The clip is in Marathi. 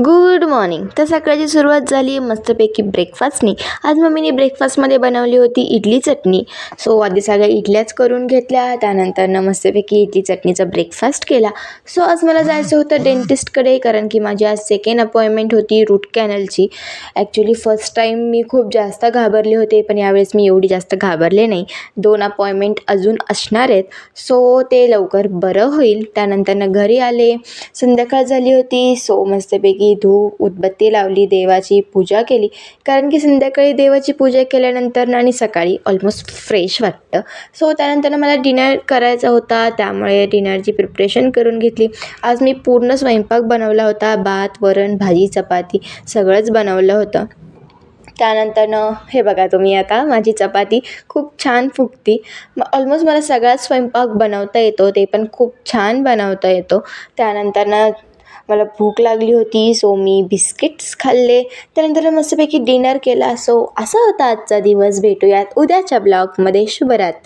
Good morning. तर सकाळची सुरुवात झाली मस्तपैकी ब्रेकफास्टनी. आज मम्मीने ब्रेकफास्टमध्ये बनवली होती इडली चटणी. सो आधी सगळ्या इडल्याच करून घेतल्या, त्यानंतरनं मस्तपैकी इडली चटणीचा ब्रेकफास्ट केला. सो आज मला जायचं होतं डेंटिस्टकडे, कारण की माझी आज सेकंड अपॉइंटमेंट होती रूट कॅनलची. ॲक्च्युली फर्स्ट टाईम मी खूप जास्त घाबरले होते, पण यावेळेस मी एवढी जास्त घाबरले नाही. 2 अपॉइंटमेंट अजून असणार आहेत, सो ते लवकर बरं होईल. त्यानंतरनं घरी आले, संध्याकाळ झाली होती. सो मस्तपैकी धूप उदबत्ती लावली, देवाची पूजा केली, कारण की संध्याकाळी देवाची पूजा केल्यानंतर आणि सकाळी ऑलमोस्ट फ्रेश वाटतं. सो त्यानंतर मला डिनर करायचा होता, त्यामुळे डिनरची प्रिपरेशन करून घेतली. आज मी पूर्ण स्वयंपाक बनवला होता. भात, वरण, भाजी, चपाती सगळंच बनवलं होतं. त्यानंतरनं हे बघा तुम्ही, आता माझी चपाती खूप छान फुगती. ऑलमोस्ट मला सगळाच स्वयंपाक बनवता येतो, ते पण खूप छान बनवता येतो. त्यानंतरनं मला भूक लागली होती, सो मी बिस्किट्स खाल्ले. त्यानंतर मस्तपैकी डिनर केला. सो असा होता आजचा दिवस. भेटूयात उद्याच्या ब्लॉगमध्ये. शुभरात्री.